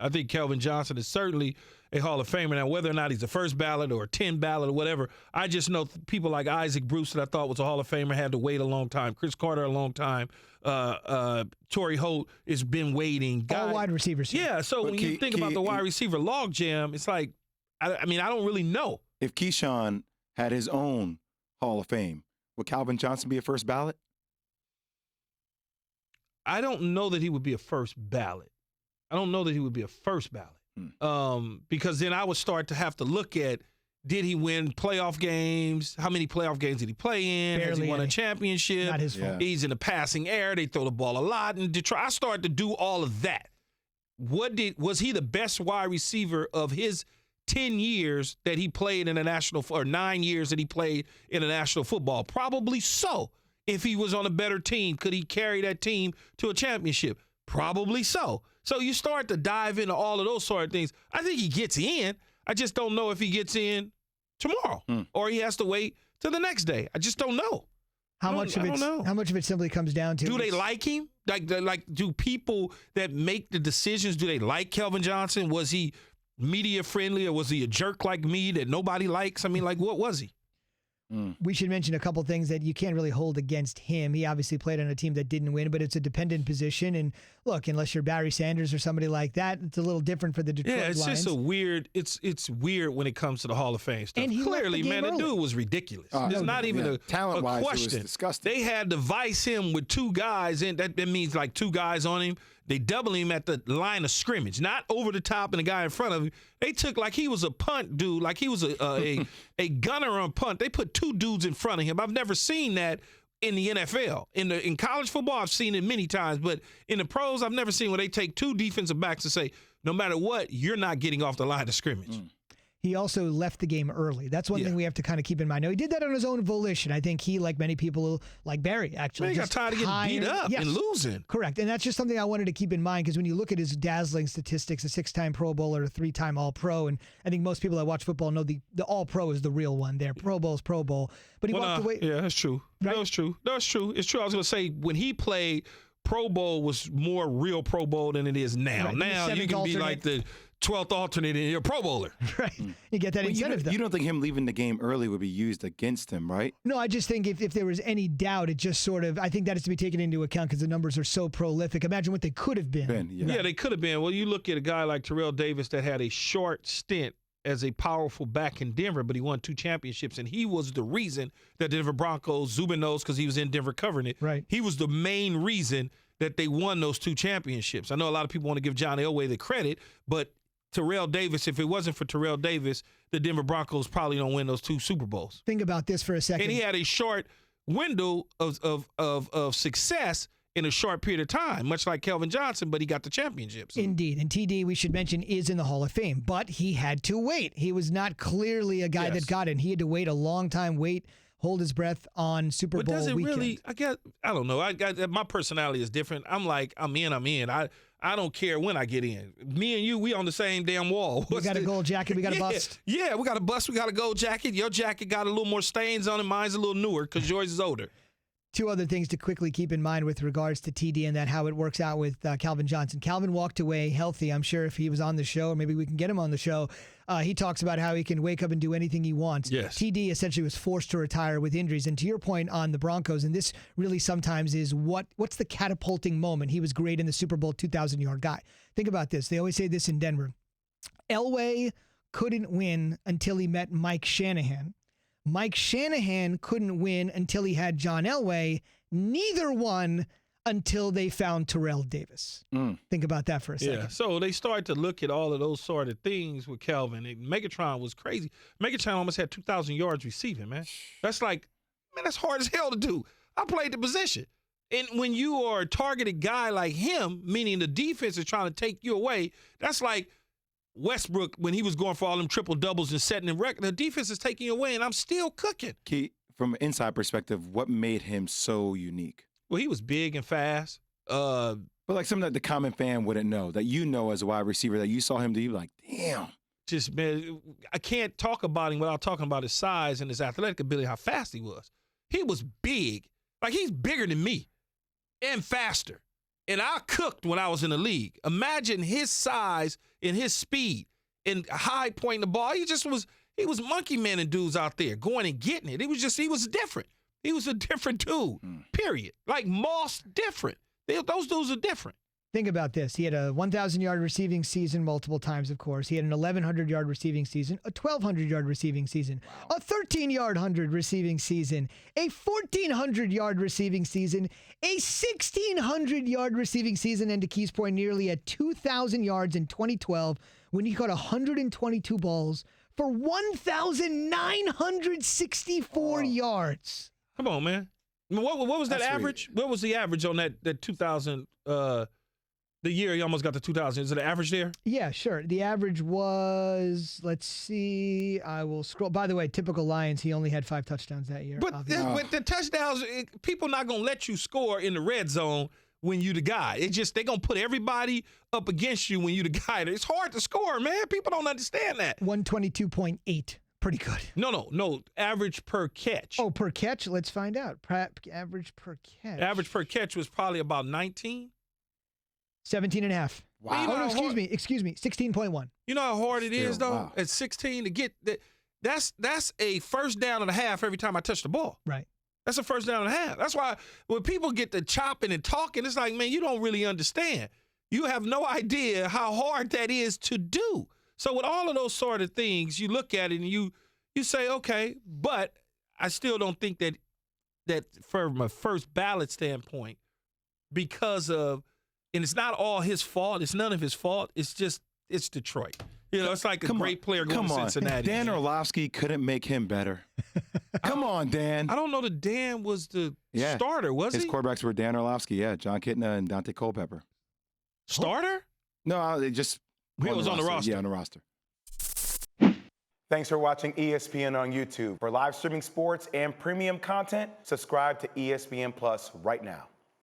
I think Kelvin Johnson is certainly a Hall of Famer. Now, whether or not he's a first ballot or a 10 ballot or whatever, I just know people like Isaac Bruce that I thought was a Hall of Famer had to wait a long time. Chris Carter a long time. Torrey Holt has been waiting. All wide receivers. Yeah, so when you think about the wide receiver logjam, it's like, I mean, I don't really know. If Keyshawn had his own Hall of Fame, would Calvin Johnson be a first ballot? I don't know that he would be a first ballot. Because then I would start to have to look at, did he win playoff games? How many playoff games did he play in? Barely Has he won a any. championship? Not his fault. He's in the passing era. They throw the ball a lot in Detroit. I started to do all of that. Was he the best wide receiver of his 10 years that he played in the national, or 9 years that he played in the national football? Probably so. If he was on a better team, could he carry that team to a championship? Probably so. So you start to dive into all of those sort of things. I think he gets in. I just don't know if he gets in tomorrow or he has to wait till the next day. I just don't know. How much of it simply comes down to, do they like him? Like, do people that make the decisions, do they like Kelvin Johnson? Was he media friendly, or was he a jerk like me that nobody likes? I mean, like, what was he? We should mention a couple things that you can't really hold against him. He obviously played on a team that didn't win, but it's a dependent position. And look, unless you're Barry Sanders or somebody like that, it's a little different for the Detroit Lions. Yeah, it's just a weird. It's weird when it comes to the Hall of Fame stuff. And he clearly, left the game the early. dude was ridiculous. There's not even a talent-wise, question. it was disgusting. They had to vice him with two guys, and that means like two guys on him. They double him at the line of scrimmage, not over the top and the guy in front of him. They took like he was a punt dude, like he was a gunner on punt. They put two dudes in front of him. I've never seen that in the NFL. In college football, I've seen it many times, but in the pros, I've never seen where they take two defensive backs and say, no matter what, you're not getting off the line of scrimmage. He also left the game early. That's one thing we have to kind of keep in mind. Now, he did that on his own volition. I think he, like many people, like Barry, actually. He got tired of getting beat up and losing. Correct. And that's just something I wanted to keep in mind, because when you look at his dazzling statistics, a 6-time Pro Bowler, a 3-time All-Pro, and I think most people that watch football know the All-Pro is the real one there. Pro Bowl's Pro Bowl. But he walked away. Yeah, that's true. Right? That's true. It's true. I was going to say, when he played, Pro Bowl was more real Pro Bowl than it is now. Right. Now you can be like the 12th alternate and you're a Pro Bowler. Right. You get that incentive, though. You don't think him leaving the game early would be used against him, right? No, I just think if there was any doubt, it just sort of, I think that is to be taken into account because the numbers are so prolific. Imagine what they could have been. Yeah, they could have been. Well, you look at a guy like Terrell Davis that had a short stint as a powerful back in Denver, but he won 2 championships, and he was the reason that the Denver Broncos, Zubin knows because he was in Denver covering it. Right. He was the main reason that they won those 2 championships. I know a lot of people want to give John Elway the credit, but Terrell Davis, if it wasn't for Terrell Davis, the Denver Broncos probably don't win those 2 Super Bowls. Think about this for a second. And he had a short window of success in a short period of time, much like Kelvin Johnson, but he got the championships. Indeed. And TD, we should mention, is in the Hall of Fame, but he had to wait. He was not clearly a guy that got in. He had to wait a long time, hold his breath on Super Bowl does it weekend. really, I don't know. My personality is different. I'm like, I'm in. I don't care when I get in. Me and you, we on the same damn wall. We got a gold jacket. We got a bust. Yeah, we got a bust. We got a gold jacket. Your jacket got a little more stains on it. Mine's a little newer because yours is older. 2 other things to quickly keep in mind with regards to TD and that how it works out with Calvin Johnson. Calvin walked away healthy. I'm sure if he was on the show, or maybe we can get him on the show, he talks about how he can wake up and do anything he wants. Yes. TD essentially was forced to retire with injuries. And to your point on the Broncos, and this really sometimes is what's the catapulting moment? He was great in the Super Bowl 2,000-yard guy. Think about this. They always say this in Denver. Elway couldn't win until he met Mike Shanahan. Mike Shanahan couldn't win until he had John Elway. Neither won until they found Terrell Davis. Think about that for a second. Yeah, so they started to look at all of those sort of things with Calvin. Megatron was crazy. Megatron almost had 2,000 yards receiving, man. That's like, man, that's hard as hell to do. I played the position. And when you are a targeted guy like him, meaning the defense is trying to take you away, that's like Westbrook when he was going for all them triple doubles and setting the record. The defense is taking you away, and I'm still cooking. Key, from an inside perspective, what made him so unique? Well, he was big and fast. But like something that the common fan wouldn't know, that you know as a wide receiver, that you saw him do, you're like, damn. Just, man, I can't talk about him without talking about his size and his athletic ability, how fast he was. He was big. Like, he's bigger than me and faster. And I cooked when I was in the league. Imagine his size and his speed and high pointing the ball. He was monkey manning dudes out there going and getting it. He was different. He was a different dude, period. Like Moss, different. Those dudes are different. Think about this. He had a 1,000-yard receiving season multiple times, of course. He had an 1,100-yard receiving season, a 1,200-yard receiving season, a 1,300 receiving season, a 1,400-yard receiving season, a 1,600-yard receiving season, and to Key's point, nearly at 2,000 yards in 2012 when he caught 122 balls for 1,964 yards. Come on, man. What was that average? What was the average on that 2,000? The year he almost got to 2,000. Is it an average there? Yeah, sure. The average was, let's see, I will scroll. By the way, typical Lions, he only had 5 touchdowns that year. But with the touchdowns, people not going to let you score in the red zone when you the guy. They're going to put everybody up against you when you the guy. It's hard to score, man. People don't understand that. 122.8. Pretty good. No. Average per catch. Oh, per catch? Let's find out. Average per catch. Average per catch was probably about 19. 17.5. Wow. Oh, no, excuse me. 16.1. You know how hard it is, though, wow. at 16 to get that. That's a first down and a half every time I touch the ball. Right. That's a first down and a half. That's why when people get to chopping and talking, it's like, man, you don't really understand. You have no idea how hard that is to do. So with all of those sort of things, you look at it and you say, okay, but I still don't think that from a first ballot standpoint, because of, and it's not all his fault. It's none of his fault. It's Detroit. It's like a great player going to Cincinnati. Dan Orlovsky couldn't make him better. Come on, Dan. I don't know that Dan was the starter, was he? His quarterbacks were Dan Orlovsky, John Kitna and Dante Culpepper. Starter? No, they just he was on the roster. Yeah, on the roster. Thanks for watching ESPN on YouTube. For live streaming sports and premium content, subscribe to ESPN Plus right now.